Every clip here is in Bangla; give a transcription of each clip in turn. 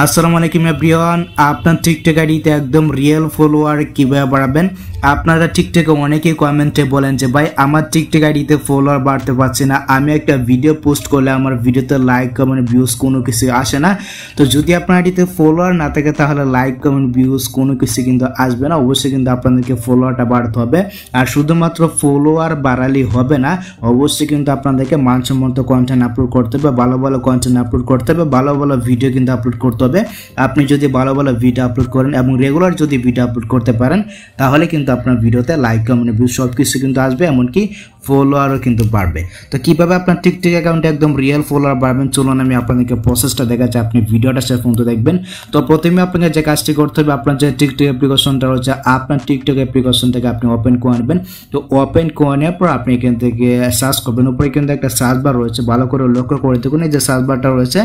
আসসালামু আলাইকুম এভরিওয়ান। আপনার টিকটক আইডিতে একদম রিয়েল ফলোয়ার কিভাবে বাড়াবেন? আপনারা টিকটকে অনেকেই কমেন্টে বলেন যে ভাই আমার টিকটক আইডিতে ফলোয়ার বাড়তে পারছে না, আমি একটা ভিডিও পোস্ট করলে আমার ভিডিওতে লাইক কমেন্ট ভিউজ কোনো কিছু আসে না। তো যদি আপনার আইডিতে ফলোয়ার না থাকে তাহলে লাইক কমেন্ট ভিউজ কোনো কিছু কিন্তু আসবে না। অবশ্যই কিন্তু আপনাদেরকে ফলোয়ারটা বাড়াতে হবে। আর শুধুমাত্র ফলোয়ার বাড়ালেই হবে না, অবশ্যই কিন্তু আপনাদেরকে মানসম্মত কন্টেন্ট আপলোড করতে হবে, ভালো ভালো কন্টেন্ট আপলোড করতে হবে, ভালো ভালো ভিডিও কিন্তু আপলোড করতে হবে। আপনি যদি ভালো ভালো ভিডিও আপলোড করেন এবং রেগুলার যদি ভিডিও আপলোড করতে পারেন তাহলে কিন্তু আপনার ভিডিওতে লাইক কমেন্ট ভিউজ সব কিছু কিন্তু আসবে, এমনকি ফলোয়ারও কিন্তু বাড়বে। তো কিভাবে আপনার টিকটক অ্যাকাউন্টে একদম রিয়েল ফলোয়ার বাড়বেন চলুন আমি আপনাদেরকে প্রসেসটা দেখাচ্ছি। আপনি ভিডিওটা শেষ পর্যন্ত দেখবেন। তো প্রথমে আপনাকে যে কাজটি করতে হবে, আপনার যে টিকটক অ্যাপ্লিকেশনটা রয়েছে আপনার টিকটক অ্যাপ্লিকেশনটাকে আপনি ওপেন করে নেবেন। তো ওপেন করে নেওয়ার পর আপনি এখান থেকে সার্চ করবেন। উপরে কিন্তু একটা সার্চ বার রয়েছে, ভালো করে লক্ষ্য করে দেখুন। এই যে সার্চ বারটা রয়েছে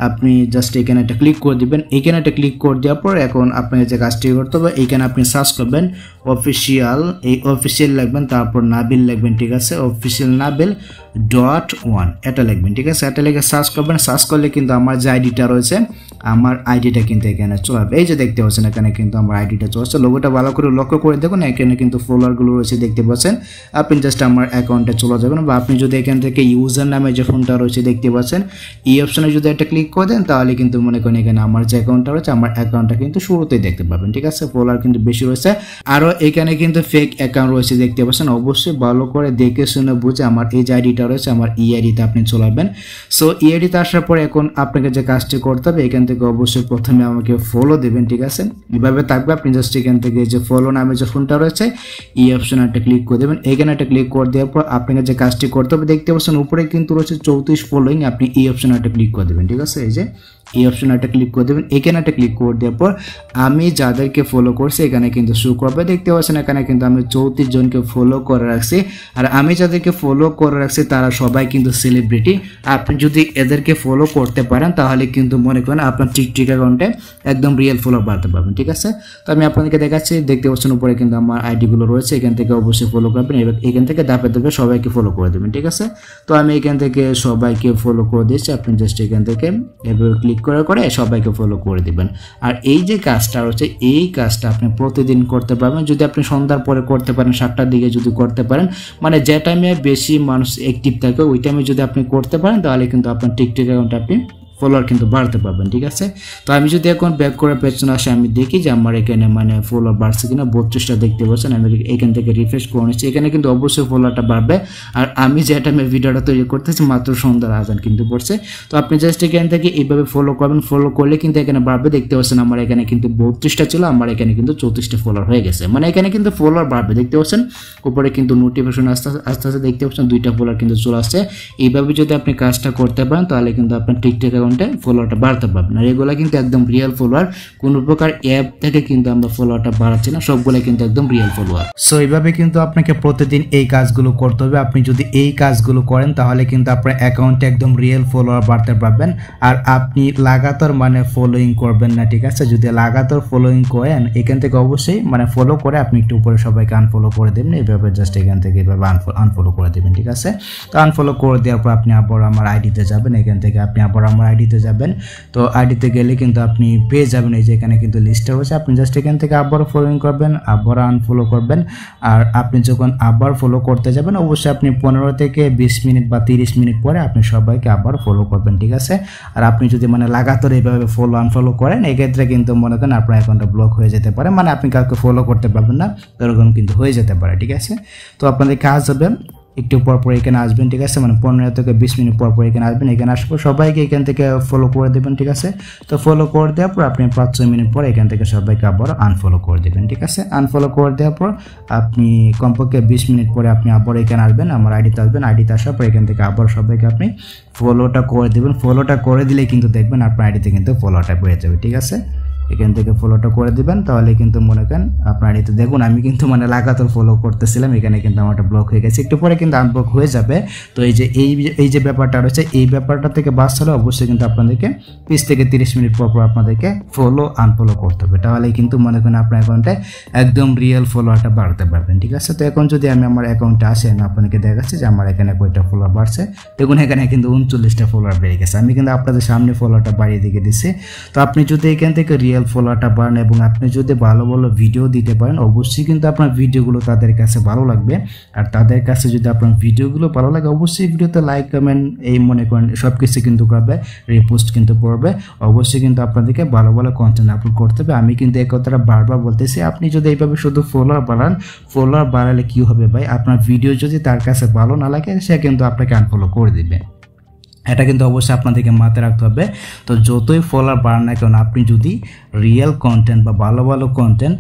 আপনি জাস্ট এখানে একটা ক্লিক করে দিবেন। এখানে একটা ক্লিক করে দেওয়ার পর এখন আপনাকে যে কাজটি করতে হবে, এইখানে আপনি সার্চ করবেন অফিসিয়াল, এই অফিসিয়াল লিখবেন, তারপর নাবিল লিখবেন, ঠিক আছে, অফিসিয়াল নাবিল .1 এটা লিখবেন, ঠিক আছে। এটা লিখে সার্চ করবেন। সার্চ করলে কিন্তু আমার যে আইডিটা রয়েছে আমার আইডিটা কিন্তু এখানে চলে আসবে। এই যে দেখতে পাচ্ছেন এখানে কিন্তু আমার আইডিটা চলে আসছে। লোগোটা ভালো করে লক্ষ্য করে দেখুন, এখানে কিন্তু ফলোয়ারগুলো রয়েছে দেখতে পাচ্ছেন। আপনি জাস্ট আমার অ্যাকাউন্টে চলে যাবেন, বা আপনি যদি এখান থেকে ইউজার নামে যে ফোনটা রয়েছে দেখতে পাচ্ছেন এই অপশনে যদি একটা ক্লিক করে দেন তাহলে কিন্তু মনে করেন এখানে আমার যে অ্যাকাউন্টটা রয়েছে আমার অ্যাকাউন্টটা কিন্তু শুরুতেই দেখতে পাবেন, ঠিক আছে। ফলোয়ার কিন্তু বেশি রয়েছে। আরও এখানে কিন্তু ফেক অ্যাকাউন্ট রয়েছে দেখতে পাচ্ছেন। অবশ্যই ভালো করে দেখে শুনে বুঝে আমার এই যে আইডিটা রয়েছে আমার ই আইডিতে আপনি চলাবেন। সো ই আইডিতে আসার পর এখন আপনাকে যে কাজটি করতে হবে, এখান থেকে অবশ্যই প্রথমে আমাকে ফলো দেবেন, ঠিক আছে। এভাবে থাকবে। আপনি জাস্ট এখান থেকে যে ফলো নামে যে ফোনটা রয়েছে এই অপশনে একটা ক্লিক করে দেবেন। এখানে একটা ক্লিক করে দেওয়ার পর আপনাকে যে কাজটি করতে হবে দেখতে পাচ্ছেন উপরে কিন্তু রয়েছে 34 ফলোইং, আপনি এই অপশনে একটা ক্লিক করে দেবেন, ঠিক আছে। এই যে এই অপশনে একটা ক্লিক করে দেবেন। এখানে একটা ক্লিক করে দেওয়ার পর আমি যাদেরকে ফলো করছি এখানে কিন্তু শো করবে দেখতে পাচ্ছেন। এখানে কিন্তু আমি 34 জনকে ফলো করে রাখছি। আর আমি যাদেরকে ফলো করে রাখছি তারা সবাই কিন্তু সেলিব্রিটি। আপনি যদি এদেরকে ফলো করতে পারেন তাহলে কিন্তু মনে করেন আপনার টিকটক অ্যাকাউন্টে একদম রিয়েল ফলো বাড়তে পারবেন, ঠিক আছে। তো আমি আপনাদেরকে দেখাচ্ছি, দেখতে পাচ্ছেন উপরে কিন্তু আমার আইডিগুলো রয়েছে। এখান থেকে অবশ্যই ফলো করবেন। এবার এখান থেকে ধাপে ধাপে সবাইকে ফলো করে দেবেন, ঠিক আছে। তো আমি এখান থেকে সবাইকে ফলো করে দিয়েছি। আপনি জাস্ট এখান থেকে এভাবে ক্লিক করে সবাইকে ফলো করে দিবেন। আর এই যে কাজটা রয়েছে এই কাজটা আপনি প্রতিদিন করতে পারবেন। যদি আপনি সন্ধ্যার পরে করতে পারেন, 7টার দিকে যদি করতে পারেন, মানে যে টাইমে বেশি মানুষ অ্যাক্টিভ থাকে ওই টাইমে যদি আপনি করতে পারেন তাহলে কিন্তু আপনার টিকটক অ্যাকাউন্টে আপনি ফলোয়ার কিন্তু বাড়তে পারবেন, ঠিক আছে। তো আমি যদি এখন ব্যাক করে পেছনে আসে আমি দেখি যে আমার এখানে মানে ফলোয়ার বাড়ছে কিনা। 32টা দেখতে পাচ্ছেন। আমি এখান থেকে রিফ্রেশ করে নিচ্ছি, এখানে কিন্তু অবশ্যই ফলোয়ারটা বাড়বে। আর আমি যে টাইমে ভিডিওটা তৈরি করতেছি মাত্র সন্ধ্যার আজান কিন্তু পড়ছে। তো আপনি জাস্ট এখান থেকে এইভাবে ফলো করবেন। ফলো করলে কিন্তু এখানে বাড়বে। দেখতে পাচ্ছেন আমার এখানে কিন্তু 32টা ছিল, আমার এখানে কিন্তু 34টা ফলোয়ার হয়ে গেছে। মানে এখানে কিন্তু ফলোয়ার বাড়বে দেখতে পাচ্ছেন। উপরে কিন্তু নোটিফিকেশন আস্তে আস্তে দেখতে পাচ্ছেন 2টা ফলোয়ার কিন্তু চলে আসছে। এইভাবে যদি আপনি কাজটা করতে পারেন তাহলে কিন্তু আপনার টিকটক ফলোয়ারটা বাড়তে পারবেন। আর এগুলো কিন্তু একদম রিয়েল ফলোয়ার, কোনো প্রকার অ্যাপ থেকে কিন্তু আমরা ফলোয়ারটা বাড়াচ্ছি না, সবগুলো কিন্তু একদম রিয়েল ফলোয়ার। সো এইভাবে কিন্তু আপনাকে প্রতিদিন এই কাজগুলো করতে হবে। আপনি যদি এই কাজগুলো করেন তাহলে কিন্তু আপনার অ্যাকাউন্টে একদম রিয়েল ফলোয়ার বাড়তে পারবেন। আর আপনি লাগাতার মানে ফলোইং করবেন না, ঠিক আছে। যদি লাগাতার ফলোইং করেন এখান থেকে অবশ্যই মানে ফলো করে আপনি একটু উপরে সবাইকে আনফলো করে দেবেন। এইভাবে জাস্ট এখান থেকে এইভাবে আনফলো করে দেবেন, ঠিক আছে। তো আনফলো করে দেওয়ার পর আপনি আবার আমার আইডিতে যাবেন। এখান থেকে আপনি আবার আমার আইডিতে যাবেন। তো আইডিতে গেলে কিন্তু আপনি পেয়ে যাবেন এই যে এখানে কিন্তু লিস্টটা রয়েছে। আপনি জাস্ট এখান থেকে আবার ফলোইং করবেন, আবার আনফলো করবেন। আর আপনি যখন আবার ফলো করতে যাবেন অবশ্যই আপনি 15 থেকে 20 মিনিট বা 30 মিনিট পরে আপনি সবাইকে আবার ফলো করবেন, ঠিক আছে। আর আপনি যদি মানে লাগাতার এইভাবে ফলো আনফলো করেন এক্ষেত্রে কিন্তু মনে করেন আপনার অ্যাকাউন্টটা ব্লক হয়ে যেতে পারে, মানে আপনি কাউকে ফলো করতে পারবেন না, এরকম কিন্তু হয়ে যেতে পারে, ঠিক আছে। তো আপনাদের কাজ হবে একটু পর এখানে আসবেন, ঠিক আছে। মানে 15 থেকে 20 মিনিট পর এখানে আসবেন। এখানে আসার পর সবাইকে এখান থেকে ফলো করে দেবেন, ঠিক আছে। তো ফলো করে দেওয়ার পর আপনি 5-6 মিনিট পর এখান থেকে সবাইকে আবার আনফলো করে দেবেন, ঠিক আছে। আনফলো করে দেওয়ার পর আপনি কমপক্ষে 20 মিনিট পরে আপনি আবার এখানে আসবেন, আমার আইডিতে আসবেন। আইডিতে আসার পর এখান থেকে আবার সবাইকে আপনি ফলোটা করে দেবেন। ফলোটা করে দিলে কিন্তু দেখবেন আপনার আইডিতে কিন্তু ফলোটা পেয়ে যাবে, ঠিক আছে। এখান থেকে ফলোটা করে দিবেন, তাহলে কিন্তু মনে করেন আপনার এতে দেখুন আমি কিন্তু মানে লাগাতার ফলো করতেছিলাম, এখানে কিন্তু আমারটা ব্লক হয়ে গেছে, একটু পরে কিন্তু আনব্লক হয়ে যাবে। তো এই যে ব্যাপারটা রয়েছে, এই ব্যাপারটা থেকে বাঁচতে হলে অবশ্যই কিন্তু আপনাদেরকে 20 থেকে 30 মিনিট পর আপনাদেরকে ফলো আনফলো করতে হবে, তাহলে কিন্তু মনে করেন আপনার অ্যাকাউন্টে একদম রিয়েল ফলোয়ারটা বাড়তে পারবেন। ঠিক আছে, তো এখন যদি আমি আমার অ্যাকাউন্টে আসি, আমি আপনাদেরকে দেখাচ্ছি যে আমার এখানে কয়টা ফলোয়ার বাড়ছে। দেখুন এখানে কিন্তু 39টা ফলোয়ার বেড়ে গেছে, আমি কিন্তু আপনাদের সামনে ফলোয়ারটা বাড়িয়ে দিয়ে দিচ্ছি। তো আপনি যদি এখান থেকে রিয়েল ফলোয়ারটা বাড়ান এবং আপনি যদি ভালো ভালো ভিডিও দিতে পারেন, অবশ্যই কিন্তু আপনার ভিডিওগুলো তাদের কাছে ভালো লাগবে। আর তাদের কাছে যদি আপনার ভিডিওগুলো ভালো লাগে, অবশ্যই ভিডিওতে লাইক কমেন্ট এই মনে করেন সব কিছু কিন্তু করবে, রিপোস্ট কিন্তু করবে। অবশ্যই কিন্তু আপনাদেরকে ভালো ভালো কন্টেন্ট আপলোড করতে হবে। আমি কিন্তু এই কথাটা বারবার বলতেছি, আপনি যদি এইভাবে শুধু ফলোয়ার বাড়ান, ফলোয়ার বাড়ালে কি হবে ভাই, আপনার ভিডিও যদি তার কাছে ভালো না লাগে সে কিন্তু আপনাকে আনফলো করে দিবে, এটা কিন্তু অবশ্যই আপনাদেরকে মাথায় রাখতে হবে। তো যতই ফলোয়ার বাড়ান না কেন, আপনি যদি রিয়েল কন্টেন্ট বা ভালো ভালো কন্টেন্ট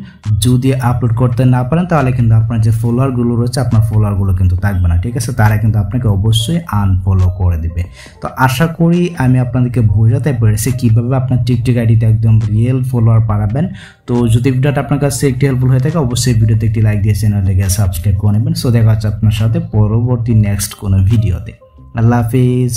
যদি আপলোড করতে না পারেন, তাহলে কিন্তু আপনার যে ফলোয়ারগুলো রয়েছে আপনার ফলোয়ারগুলো কিন্তু থাকবে না। ঠিক আছে, তারা কিন্তু আপনাকে অবশ্যই আনফলো করে দিবে। তো আশা করি আমি আপনাদেরকে বোঝাতে পেরেছি কীভাবে আপনার টিকটক আইডিতে একদম রিয়েল ফলোয়ার বাড়াবেন। তো যদি ভিডিওটা আপনার কাছে একটু হেল্পফুল হয়ে থাকে, অবশ্যই ভিডিওতে একটি লাইক দিয়ে চ্যানেলটাকে সাবস্ক্রাইব করে নেবেন। সো দেখা হচ্ছে আপনার সাথে পরবর্তী নেক্সট কোনো ভিডিওতে। আল্লাহ হাফিজ।